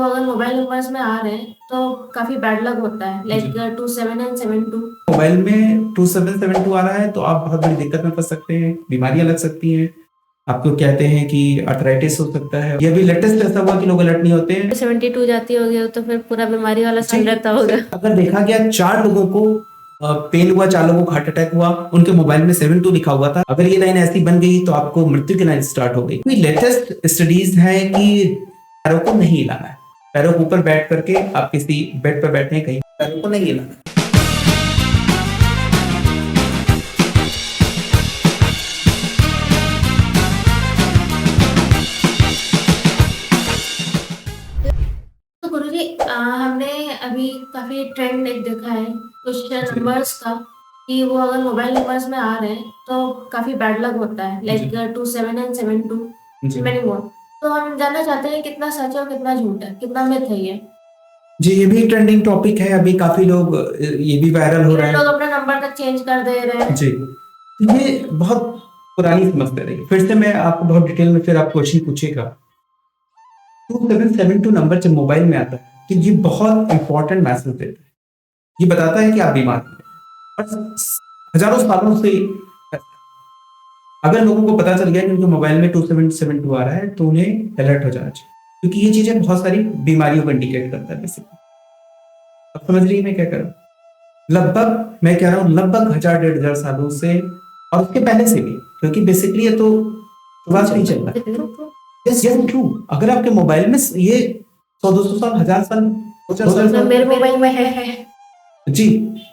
अगर mobile numbers में आ रहे हैं तो काफी बैड लक होता है, जी। Like 27 and 72। मोबाइल में 2772 आ रहा है तो आप बहुत बड़ी दिक्कत में फंस सकते हैं, बीमारियां लग सकती हैं। आपको कहते हैं कि अर्थराइटिस हो सकता है। ये भी लेटेस्ट ऐसा हुआ कि लोग अलर्ट नहीं होते हैं। 72 जाती होगी तो फिर पूरा बीमारी वाला जी, साल रहता होगा। अगर देखा गया 4 लोगों को पेन हुआ, 4 लोगों को हार्ट अटैक हुआ, उनके मोबाइल में 72 लिखा हुआ था। अगर ये लाइन ऐसी बन गई तो आपको मृत्यु की लाइन स्टार्ट हो गई। लेटेस्ट स्टडीज हैं कि पैरों को नहीं हिलाना है। पैरों के ऊपर बैठ करके आप किसी बेड पर बैठे हैं, कहीं पैरों को नहीं हिलाना है। तो गुरुजी, हमने अभी काफी ट्रेंड एक देखा है कुछ नंबर्स का, कि वो अगर मोबाइल नंबर्स में आ रहे हैं तो काफी बैड लक होता है, लाइक 27 एंड 72 जी। Many more. तो हम जानना चाहते हैं कितना सच है और कितना झूठ है, कितना मिथ है ये। जी, ये भी ट्रेंडिंग टॉपिक है। अभी काफी लोग ये भी वायरल हो रहा है। लोग अपना नंबर तक चेंज कर दे रहे हैं। जी, तो ये बहुत पुरानी समस्या रही। फिर से मैं आपको बहुत डिटेल में फिर आप क्वेश्चन पूछेगा। 2772 नंबर जब मोबाइल में आता है कि ये बहुत इंपॉर्टेंट मैसेज देता है। ये बताता है कि आप बीमार हैं और हजारों सालों से अगर लोगों को पता चल गया कि उनके मोबाइल में 2772 आ रहा है तो उन्हें अलर्ट हो जाना चाहिए, क्योंकि ये चीजें बहुत सारी बीमारियों को इंडिकेट करता है बेसिकली। अब समझ रही है मैं क्या कर रहा हूँ? लगभग मैं कह रहा हूँ लगभग 1000-1500 सालों से, और उसके पहले से भी, क्योंकि बेसिकली ये तो शुरुआत नहीं चल रहा है। Yes yes true. अगर आपके मोबाइल में ये 100-200 साल, 1000 साल, 50 साल मेरे मोबाइल में है। जी,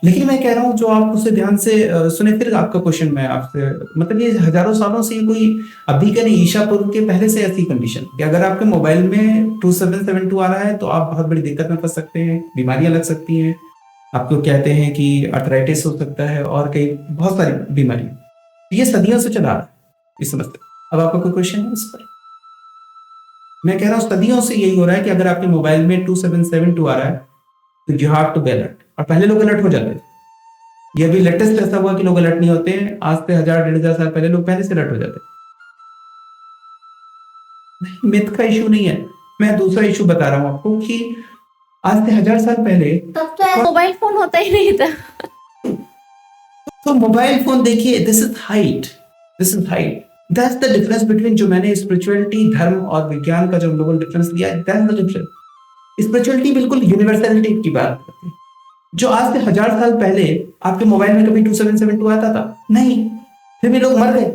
लेकिन मैं कह रहा हूँ जो आप उसे ध्यान से सुने। फिर आपका क्वेश्चन मैं आपसे, मतलब ये हजारों सालों से ये कोई अभी का नहीं, ईशा पूर्व के पहले से ऐसी कंडीशन कि अगर आपके मोबाइल में 2772 आ रहा है तो आप बहुत बड़ी दिक्कत में फंस सकते हैं, बीमारियां लग सकती हैं। आपको कहते हैं कि अर्थराइटिस हो सकता है और कई बहुत सारी बीमारी। ये सदियों से चला रहा है, इस समझते। अब आपका कोई क्वेश्चन है इस पर? मैं कह रहा हूँ सदियों से यही हो रहा है कि अगर आपके मोबाइल में 2772 आ रहा है तो you have to be alert. और पहले लोग अलर्ट हो जाते थे। ये अभी लेटेस्ट ऐसा हुआ कि लोग अलर्ट नहीं होते हैं। आज से 1000-1500 साल पहले लोग पहले से अलर्ट हो जाते हैं। मिथ का इशू नहीं है, मैं दूसरा इशू बता रहा हूँ आपको कि आज से 1000 साल पहले तब तो मोबाइल फोन होता ही नहीं था। तो मोबाइल फोन देखिए, this is height, this is height. That's the difference between, जो मैंने स्पिरिचुअलिटी, धर्म और विज्ञान का जो हम लोगों ने डिफरेंस लिया है, दैट्स द डिफरेंस। स्पिरिचुअलिटी बिल्कुल यूनिवर्सलिटी की बात करती है। जो आज से 1000 साल पहले आपके मोबाइल में कभी 2772 आता था नहीं, फिर भी लोग मर गए।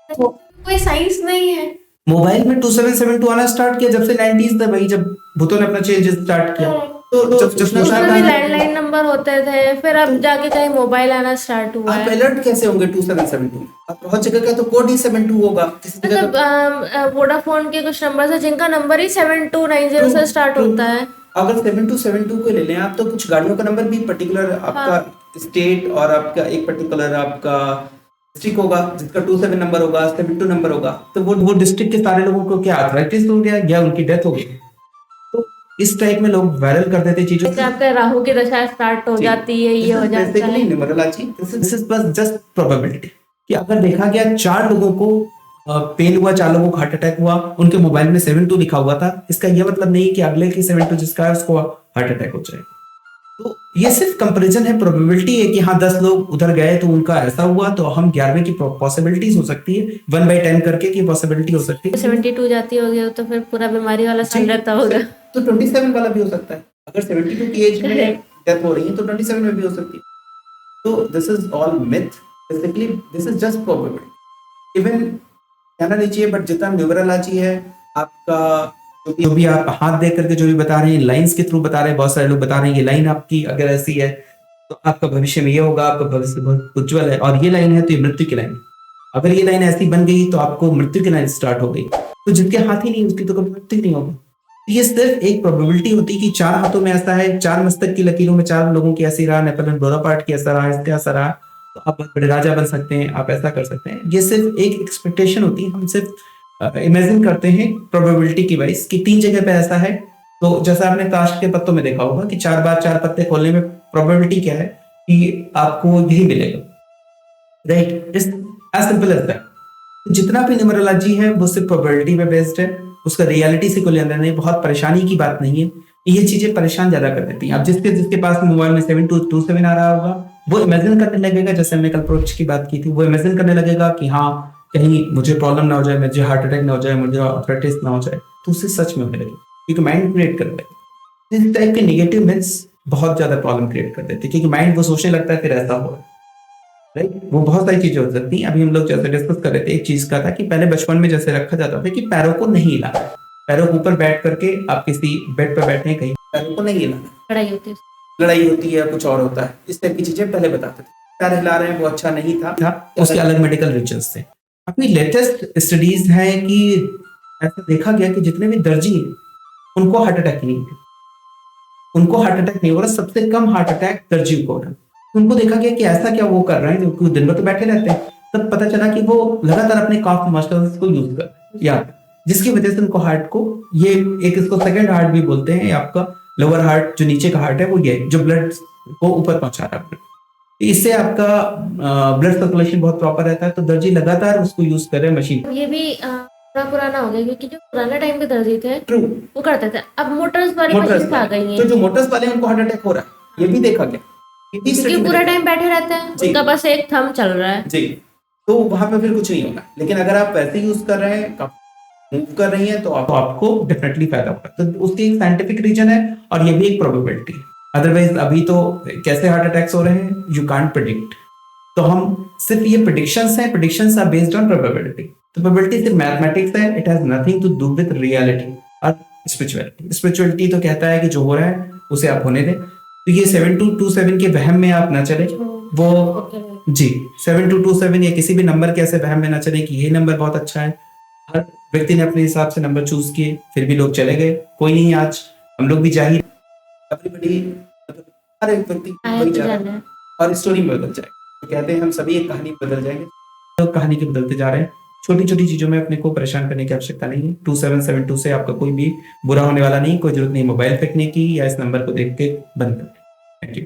कोई साइंस नहीं है। मोबाइल में 2772 आना स्टार्ट किया जब से 90s था भाई, जब भूतों ने अपना चेंज स्टार्ट किया। तो उसमें भी लैंडलाइन नंबर होते थे, फिर अब जाके कहीं मोबाइल आना स्टार्ट हुआ आप है। अलर्ट कैसे होंगे 2772? अब बहुत जगह का तो कोड ही 72 होगा, किसी जगह मतलब वोडाफोन के कुछ नंबर है जिनका नंबर ही 7290 से स्टार्ट होता है। अगर 7272 को ले लें आप, तो कुछ गाड़ियों का नंबर भी पर्टिकुलर आपका स्टेट और आपका एक पर्टिकुलर आपका डिस्ट्रिक्ट होगा जिसका 27 नंबर होगा, 72 नंबर होगा। तो वो डिस्ट्रिक्ट के सारे लोगों को क्या अर्थराइटिस हो गया या उनकी डेथ हो गई? तो इस टाइप में लोग वायरल कर देते चीजों को। आपका राहु की दशा स्टार्ट हो जाती है, ये हो जाता है। न्यूमरोलॉजी, दिस इज बस जस्ट प्रोबेबिलिटी कि अगर देखा गया 4 लोगों को पेन हुआ, 4 लोगों को हार्ट अटैक हुआ, उनके मोबाइल में 72 लिखा हुआ था, इसका यह मतलब नहीं कि अगले की 72 जिसका है उसको हार्ट अटैक हो जाएगा। तो ये सिर्फ कंपैरिजन है, प्रोबेबिलिटी है कि हाँ 10 लोग उधर गए तो उनका ऐसा हुआ, तो हम 11वें की पॉसिबिलिटीज हो सकती है, 1/10 करके की पॉसिबिलिटी हो सकती है। 72 जाती होगी तो फिर पूरा बीमारी वाला साल रहता होगा। तो 27 वाला भी हो सकता है। अगर 72 की एज में डेथ हो रही है तो 27 में भी हो सकती है। तो this is all myth, basically this is just probability. Even कहना नहीं चाहिए, बट जितना न्यूमरोलॉजी है आपका, जो भी आप हाथ देख करके जो भी बता रहे हैं, लाइंस के थ्रू बता रहे हैं, बहुत सारे लोग बता रहे हैं ये लाइन आपकी अगर ऐसी है तो आपका भविष्य में ये होगा, आपका भविष्य बहुत उज्जवल है, और ये लाइन है तो ये मृत्यु की लाइन। अगर ये लाइन ऐसी बन गई तो आपको मृत्यु की लाइन स्टार्ट हो गई। तो जिसके हाथ ही नहीं उसकी तो कभी मृत्यु नहीं होगी। ये सिर्फ एक प्रोबेबिलिटी होती है कि 4 हाथों में ऐसा है, 4 मस्तक की लकीरों में 4 लोगों की ऐसी रहा, नेपोलियन बोनापार्ट की ऐसा रहा, इसका ऐसा रहा, तो आप बहुत बड़े राजा बन सकते हैं, आप ऐसा कर सकते हैं। ये सिर्फ एक एक्सपेक्टेशन होती है, हम सिर्फ इमेजिन करते हैं प्रोबेबिलिटी की वाइज कि 3 जगह पे ऐसा है। तो जैसा आपने ताश के पत्तों में देखा होगा कि 4 बार 4 पत्ते खोलने में प्रोबेबिलिटी क्या है कि आपको यही मिलेगा, right? It's as simple as that. जितना भी न्यूमरोलॉजी है वो सिर्फ प्रोबेबिलिटी पे बेस्ड है। उसका रियलिटी से कोई लेना नहीं, बहुत परेशानी की बात नहीं है। ये चीजें परेशान ज्यादा कर देती हैं। अब जिसके जिसके पास मोबाइल में 7227 आ रहा होगा, वो इमेजिन करने लगेगा, जैसे हमने कल प्रोच की बात की थी, वो इमेजिन करने लगेगा कि हाँ कहीं मुझे प्रॉब्लम ना हो जाए, मुझे हार्ट अटैक ना हो जाए, मुझे आर्थराइटिस ना हो जाए, तो उससे सच में होने लगे, क्योंकि माइंड क्रिएट कर रहे हैं। इस टाइप के नेगेटिव मिथ्स बहुत ज्यादा प्रॉब्लम क्रिएट कर देते हैं, क्योंकि माइंड वो सोचने लगता है फिर ऐसा हो, राइट। वो बहुत सारी चीजें हो सकती हैं। अभी हम लोग जैसे डिस्कस कर रहे थे, एक चीज का था कि पहले बचपन में जैसे रखा जाता था कि पैरों को नहीं हिलाना, पैरों के ऊपर बैठ करके आप किसी बेड पर बैठे हैं कहीं, पैरों को नहीं हिलाना, लड़ाई होती है। लड़ाई होती है, कुछ और होता है, इस टाइप की चीजें पहले बताते थे। पैर हिला रहे हैं वो अच्छा नहीं था, उसके अलग मेडिकल रिचुअल्स थे। अभी लेटेस्ट स्टडीज हैं कि ऐसा देखा गया कि जितने भी दर्जी हैं उनको हार्ट अटैक नहीं है, उनको हार्ट अटैक नहीं हो रहा, सबसे कम हार्ट अटैक दर्जी को हो रहा है। उनको देखा गया कि ऐसा क्या वो कर रहे हैं, क्योंकि दिन भर तो बैठे रहते हैं। तब पता चला कि वो लगातार अपने काफ मसल्स को यूज कर रहे हैं, या जिसकी वजह से उनको हार्ट को, ये एक इसको सेकंड हार्ट भी बोलते हैं, आपका लोअर हार्ट जो नीचे का हार्ट है वो ये जो ब्लड को ऊपर पहुंचा रहा है, इससे आपका ब्लड सर्कुलेशन बहुत प्रॉपर रहता है। तो दर्जी लगातार उसको यूज कर रहे हैं मशीन। ये भी थोड़ा पुराना हो गया, क्योंकि जो पुराने टाइम के दर्जी थे ट्रू, वो करते थे। अब मोटर्स वाली मोटर्स मशीन आ गई तो हैं, जो मोटर्स वाले हैं उनको हार्ट अटैक हो रहा है, ये भी देखा गया, ये भी क्योंकि study में पूरा देखा टाइम बैठे रहते हैं, जी। उनका बस एक थंब चल रहा है। जी, तो वहां पे फिर कुछ नहीं होगा। लेकिन अगर आप वैसे यूज कर रहे हैं, मूव कर रही हैं, तो आपको डेफिनेटली फायदा होगा। तो उसकी एक साइंटिफिक रीजन है और ये भी एक प्रोबेबिलिटी है। अदरवाइज अभी तो कैसे हार्ट अटैक्स हो रहे हैं, यू कांट प्रिडिक्ट। तो हम सिर्फ ये प्रिडिक्शंस हैं, predictions are based on probability. तो प्रोबेबिलिटी सिर्फ मैथमेटिक्स है, it has nothing to do with reality और स्पिरिचुअलिटी। स्पिरिचुअलिटी तो कहता है कि जो हो रहा है उसे आप होने दें। तो ये 7227 के वहम में आप ना चले, वो जी 7227 या किसी भी नंबर के ऐसे वहम में ना चले कि ये नंबर बहुत अच्छा है। हर व्यक्ति ने अपने हिसाब से नंबर चूज किए, फिर भी लोग चले गए। कोई नहीं, आज हम लोग भी जाहिर, एवरीबॉडी, हर एक व्यक्ति वही जा रहा है और स्टोरी में बदल जाएगा। तो कहते हैं हम सभी एक कहानी बदल जाएंगे, तो कहानी के बदलते जा रहे हैं। छोटी छोटी चीजों में अपने को परेशान करने की आवश्यकता नहीं है। 2772 से आपका कोई भी बुरा होने वाला नहीं, कोई जरूरत नहीं मोबाइल फेंकने की या इस नंबर को देख के बंद करने। Thank you.